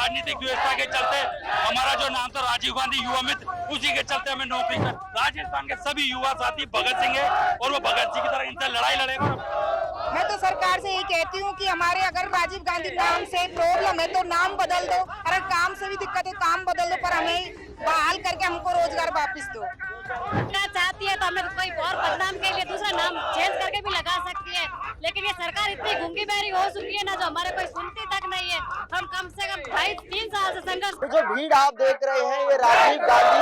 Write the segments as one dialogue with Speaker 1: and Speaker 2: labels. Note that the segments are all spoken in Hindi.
Speaker 1: राजनीतिक व्यवस्था के चलते हमारा जो नाम था राजीव गांधी युवा मित्र, उसी के चलते हमें नौकरी कर। राजस्थान के सभी युवा साथी भगत सिंह है और वो भगत सिंह की तरह इनसे लड़ाई लड़ेगा।
Speaker 2: मैं तो सरकार से यही कहती हूँ कि हमारे अगर राजीव गांधी नाम से प्रॉब्लम है तो नाम बदल दो, अगर काम से भी दिक्कत है काम बदल दो, पर हमें बहाल करके हमको रोजगार वापस दो।
Speaker 3: चाहती है तो हमें कोई और बदनाम के लिए दूसरा नाम चेंज करके भी लगा सकती है, लेकिन ये सरकार इतनी गूंगी बहरी हो चुकी है ना, जो हमारे कोई सुनती तक नहीं है। हम कम से कम 2.5-3 साल से संघर्ष।
Speaker 4: जो भीड़ आप देख रहे हैं ये राजीव गांधी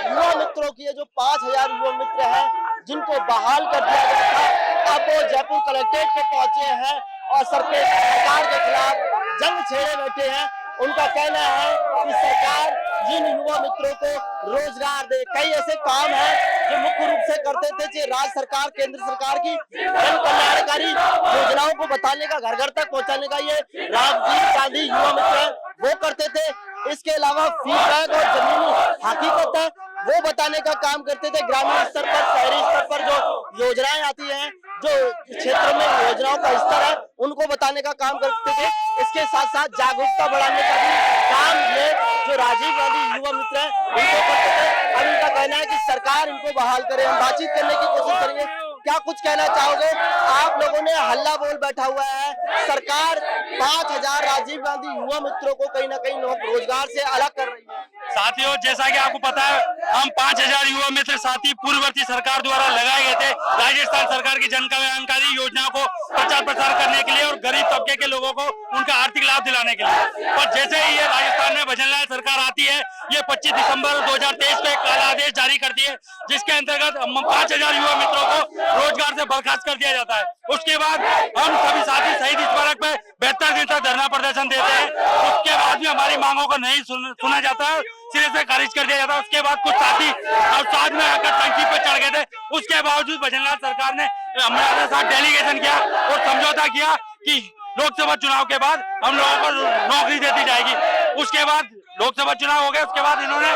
Speaker 4: युवा मित्रों की है, जो 5000 युवा मित्र हैं जिनको बहाल कर दिया गया था। अब वो जयपुर कलेक्ट्रेट पे पहुंचे हैं और सरकार के खिलाफ जंग छेड़े बैठे हैं। उनका कहना है कि सरकार जिन युवा मित्रों को रोजगार दे। कई ऐसे काम हैं जो मुख्य रूप से करते थे, जो राज्य सरकार केंद्र सरकार की जन कल्याणकारी योजनाओं को बताने का, घर घर तक पहुंचाने का ये राजीव गांधी युवा मित्र वो करते थे। इसके अलावा फीडबैक और जमीनी हकीकत है वो बताने का काम करते थे। ग्रामीण स्तर पर, शहरी स्तर पर जो योजनाएं आती हैं, जो क्षेत्र में योजनाओं का स्तर है, उनको बताने का काम करते थे। इसके साथ साथ जागरूकता बढ़ाने का भी काम ये जो राजीव गांधी युवा मित्र है उनको करते थे। अब इनका कहना है कि सरकार इनको बहाल करे। हम बातचीत करने की कोशिश करेंगे। क्या कुछ कहना चाहोगे? आप लोगों ने हल्ला बोल बैठा हुआ है, सरकार 5000 राजीव गांधी युवा मित्रों को कहीं ना कहीं रोजगार से अलग कर रही है।
Speaker 1: साथियों, जैसा कि आपको पता है, हम 5000 युवा मित्र साथी पूर्ववर्ती सरकार द्वारा लगाए गए थे राजस्थान सरकार की जन कल्याणकारी योजनाओं को प्रचार प्रसार करने के लिए और गरीब तबके के लोगों को उनका आर्थिक लाभ दिलाने के लिए। और जैसे ही ये राजस्थान में भजनलाल सरकार आती है, ये 25 दिसंबर 2023 को एक काला आदेश जारी करती है, जिसके अंतर्गत 5000 युवा मित्रों को रोजगार से बर्खास्त कर दिया जाता है। उसके बाद हम सभी साथी शहीद स्मारक पे 72 दिन तक धरना प्रदर्शन देते हैं। उसके बाद भी हमारी मांगों को नहीं सुना जाता है, सिरे से खारिज कर दिया जाता है। उसके बाद कुछ साथी और साथ में आकर टंकी पे चढ़ गए थे। उसके बावजूद भजनलाल सरकार ने हमारे साथ डेलीगेशन किया और समझौता किया कि लोकसभा चुनाव के बाद हम लोगों को नौकरी देती जाएगी। उसके बाद लोकसभा चुनाव हो गए, उसके बाद इन्होंने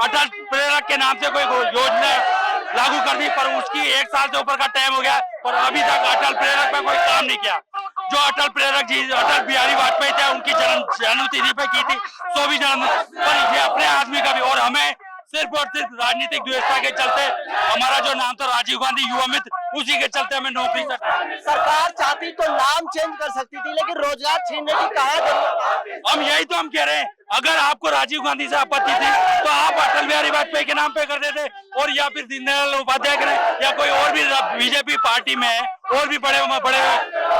Speaker 1: अटल प्रेरक के नाम से कोई योजना लागू कर दी, पर उसकी 1 साल से ऊपर का टाइम हो गया और अभी तक अटल प्रेरक पे कोई काम नहीं किया। जो अटल प्रेरक जी अटल बिहारी वाजपेयी थे, उनकी जन्मतिथि पे की थी 24 जनवरी, पर ये अपने आदमी का भी। और हमें सिर्फ और सिर्फ राजनीतिक व्यवस्था के चलते हमारा जो नाम था राजीव गांधी युवा मित्र, उसी के चलते हमें नौकरी
Speaker 4: सरकार चाहती तो नाम चेंज कर सकती थी, लेकिन रोजगार छीनने की कहा जरूरत।
Speaker 1: हम यही तो हम कह रहे हैं, अगर आपको राजीव गांधी से आपत्ति थी तो आप अटल बिहारी वाजपेयी के नाम पे कर देते, और या फिर दीनदयाल उपाध्याय करें, या कोई और भी बीजेपी पार्टी में है और भी बड़े बड़े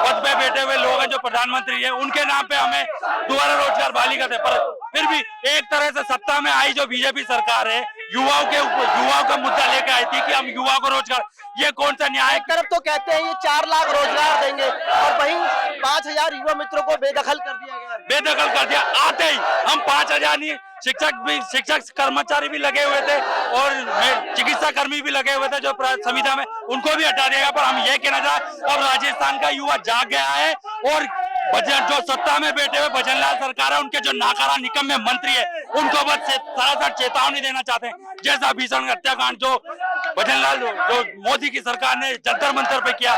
Speaker 1: पद पे बैठे हुए लोग हैं जो प्रधानमंत्री है, उनके नाम पे हमें दोबारा रोजगार बहाली करते। पर फिर भी एक तरह से सत्ता में आई जो बीजेपी सरकार है, युवाओं का मुद्दा लेकर आई थी कि हम युवा को रोजगार, ये कौन सा न्याय?
Speaker 4: एक तरफ तो कहते हैं ये 4 लाख रोजगार देंगे और वहीं 5000 युवा मित्रों को बेदखल कर दिया गया।
Speaker 1: बेदखल कर दिया। आते ही हम 5000 नहीं, शिक्षक कर्मचारी भी लगे हुए थे और चिकित्सा कर्मी भी लगे हुए थे जो संविदा में, उनको भी हटा दिया। पर हम ये कहना चाहते, अब राजस्थान का युवा जाग गया है और जो सत्ता में बैठे हुए भजनलाल सरकार है, उनके जो नाकारा निकम्मे मंत्री है, उनको बस सरासर चेतावनी देना चाहते हैं। जैसा भीषण हत्याकांड जो भजनलाल जो मोदी की सरकार ने जंतर मंतर पे किया,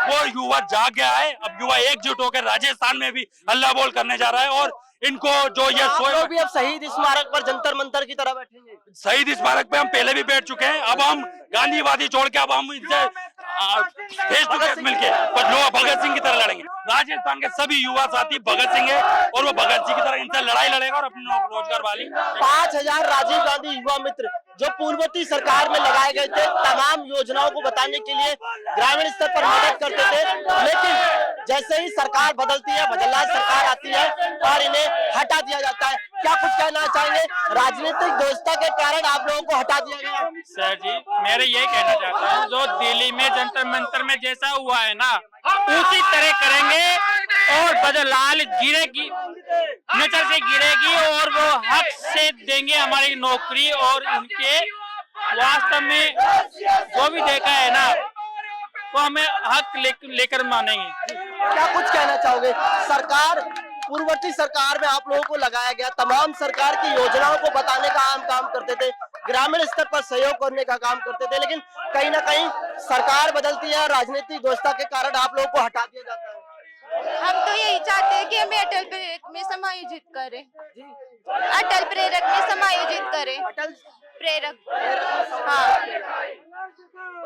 Speaker 1: वो युवा जाग गया है। अब युवा एकजुट होकर राजस्थान में भी हल्ला बोल करने जा रहा है और इनको जो ये
Speaker 4: भी अब शहीद स्मारक पर जंतर मंतर की तरह बैठेंगे।
Speaker 1: शहीद स्मारक पे हम पहले भी बैठ चुके हैं, अब हम गांधीवादी छोड़ के अब हम इनसे फेस टू फेस मिलके भगत सिंह की तरह लड़ेंगे। राजस्थान के सभी युवा साथी भगत सिंह है और वो भगत सिंह की तरह इनसे लड़ाई लड़ेगा और अपनी रोजगार वाली।
Speaker 4: 5000 राजीव गांधी युवा मित्र जो पूर्ववर्ती सरकार में लगाए गए थे, तमाम योजनाओं को बताने के लिए ग्रामीण स्तर पर मदद करते थे, लेकिन जैसे ही सरकार बदलती है, भजनलाल सरकार आती है और इन्हें हटा दिया जाता है। क्या कुछ कहना चाहेंगे? राजनीतिक दोस्ता के कारण आप लोगों को हटा दिया गया।
Speaker 5: सर जी, मेरे यही कहना चाहता हूँ, जो दिल्ली में जंतर मंतर में जैसा हुआ है ना, उसी तरह करेंगे और भजनलाल गिरेगी, नजर से गिरेगी और वो हक से देंगे हमारी नौकरी और उनके वास्तव में जो भी देखा है ना, वो हमें हक लेकर मानेंगे।
Speaker 4: क्या कुछ कहना चाहोगे? सरकार पूर्ववर्ती सरकार में आप लोगों को लगाया गया, तमाम सरकार की योजनाओं को बताने का काम करते थे, ग्रामीण स्तर पर सहयोग करने का काम करते थे, लेकिन कहीं ना कहीं सरकार बदलती है, राजनीतिक दोस्ता के कारण आप लोगों को हटा दिया जाता है।
Speaker 6: हम तो यही चाहते हैं कि हमें अटल प्रेरक में समायोजित करें। अटल प्रेरक में समायोजित करें।
Speaker 4: अटल
Speaker 6: प्रेरक, हाँ।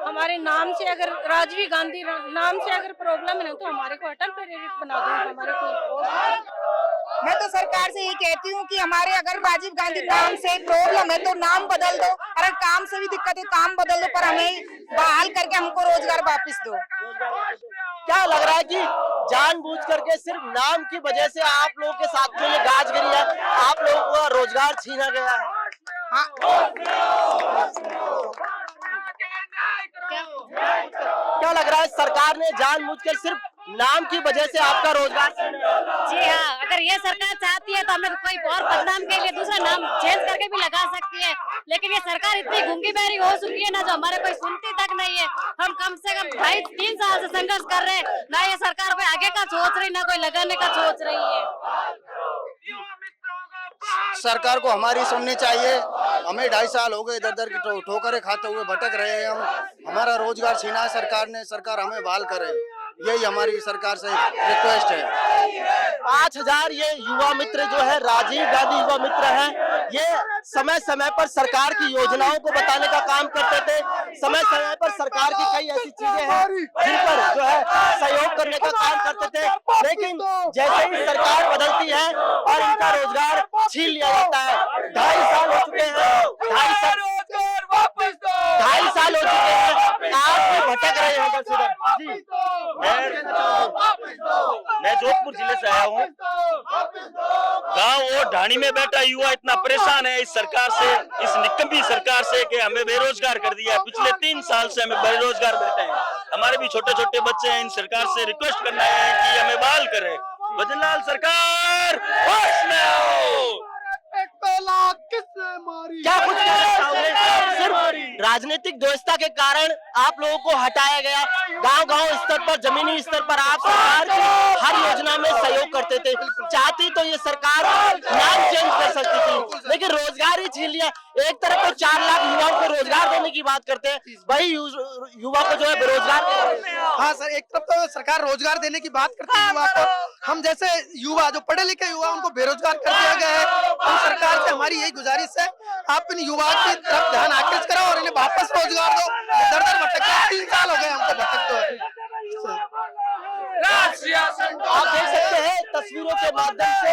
Speaker 7: हमारे नाम से अगर राजीव गांधी नाम से अगर प्रॉब्लम है ना तो हमारे को अटल प्रेरक बना दो। हमारे को
Speaker 2: मैं तो सरकार से यही कहती हूँ कि हमारे अगर राजीव गांधी नाम से प्रॉब्लम है तो नाम बदल दो। अगर काम से भी दिक्कत है काम बदल दो, पर हमें बहाल करके हमको रोजगार वापस दो।
Speaker 4: क्या लग रहा है कि जानबूझ करके सिर्फ नाम की वजह से आप लोगों के साथ जो ये गाजगिरी है, आप लोगों को रोजगार छीना गया है?
Speaker 2: हाँ,
Speaker 4: क्या लग रहा है सरकार ने जानबूझकर सिर्फ नाम की वजह से आपका रोजगार छीना है?
Speaker 3: जी हाँ, अगर ये सरकार चाहती है तो हमें कोई और बदनाम के लिए दूसरा नाम चेंज करके भी लगा सकती है, लेकिन ये सरकार इतनी गूंगी बहरी हो चुकी है ना, जो हमारे कोई सुनती तक नहीं है। हम कम से कम 2.5-3 साल से संघर्ष कर रहे हैं, ना ये सरकार कोई आगे का सोच रही, ना कोई लगाने का सोच रही है।
Speaker 8: सरकार को हमारी सुननी चाहिए। हमें 2.5 साल हो गए इधर उधर की ठोकरें खाते हुए भटक रहे हैं हम। हमारा रोजगार छीना है सरकार ने, सरकार हमें बहाल करे, यही हमारी सरकार से रिक्वेस्ट है।
Speaker 4: 5000 ये युवा मित्र जो है, राजीव गांधी युवा मित्र हैं, ये समय समय पर सरकार की योजनाओं को बताने का काम करते थे। समय समय पर सरकार की कई ऐसी चीजें हैं जिन पर जो है सहयोग करने का काम करते थे, लेकिन जैसे ही सरकार बदलती है और इनका रोजगार छीन लिया जाता है। 2.5 साल हो चुके हैं, 2.5 साल हो चुके हैं, आप भी भटक रहे हैं इधर से उधर। जी,
Speaker 1: मैं जोधपुर जिले से आया हूँ। गांव और ढाणी में बैठा युवा इतना परेशान है इस सरकार से, इस निकम्मी सरकार से, कि हमें बेरोजगार कर दिया है। पिछले 3 साल से हमें बेरोजगार बैठे हैं। हमारे भी छोटे छोटे बच्चे हैं। इन सरकार से रिक्वेस्ट करना है कि हमें बहाल करे। भजनलाल सरकार होश में आओ।
Speaker 4: क्या कुछ कहना चाहोगे? सिर्फ राजनीतिक दोस्ता के कारण आप लोगों को हटाया गया। गांव-गांव स्तर पर, जमीनी स्तर पर आप सरकार की हर योजना में सहयोग करते थे। चाहती तो ये सरकार नाम चेंज कर सकती थी, लेकिन रोजगार ही छीन लिया। एक तरफ तो 4 लाख युवाओं को रोजगार देने की बात करते हैं, वही युवा को जो है बेरोजगार।
Speaker 9: हाँ सर, एक तरफ तो सरकार रोजगार देने की बात करती है युवा को, हम जैसे युवा जो पढ़े लिखे युवा उनको बेरोजगार कर दिया गया है। तो सरकार से हमारी यही गुजारिश है, आप इन युवा की तरफ ध्यान आकृष्ट करो और इन्हें वापस रोजगार दो। दर दर भटकते 3 साल हो गए हमको भटकते हुए।
Speaker 4: आप देख सकते हैं तस्वीरों के माध्यम से,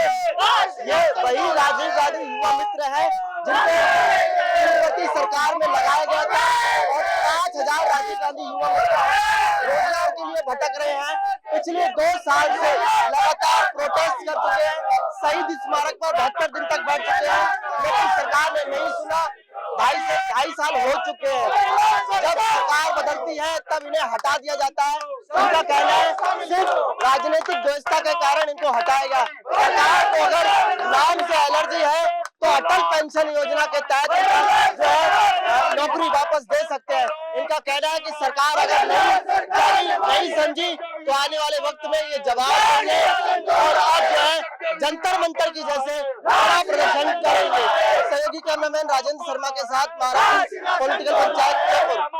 Speaker 4: ये वही राजीव गांधी युवा मित्र है जिनको सरकार में लगाया गया था, और 5000 राजीव गांधी युवा मित्र रोजगार के लिए भटक रहे हैं। पिछले 2 साल से लगातार प्रोटेस्ट कर चुके हैं, शहीद स्मारक पर 72 दिन तक बैठ चुके हैं, लेकिन सरकार ने नहीं सुना। 2.5 साल हो चुके हैं। जब सरकार बदलती है तब इन्हें हटा दिया जाता है। उनका कहना है सिर्फ राजनीतिक व्यवस्था के कारण इनको हटाया गया। सरकार को अगर नाम से एलर्जी है तो अटल पेंशन योजना के तहत जो है नौकरी वापस दे सकते हैं। इनका कहना है कि सरकार अगर नहीं समझी तो आने वाले वक्त में ये जवाब देंगे और अब जो है जंतर मंतर की जैसे बड़ा प्रदर्शन करेंगे। सहयोगी कैमरामैन राजेंद्र शर्मा के साथ महाराष्ट्र पॉलिटिकल पंचायत जयपुर।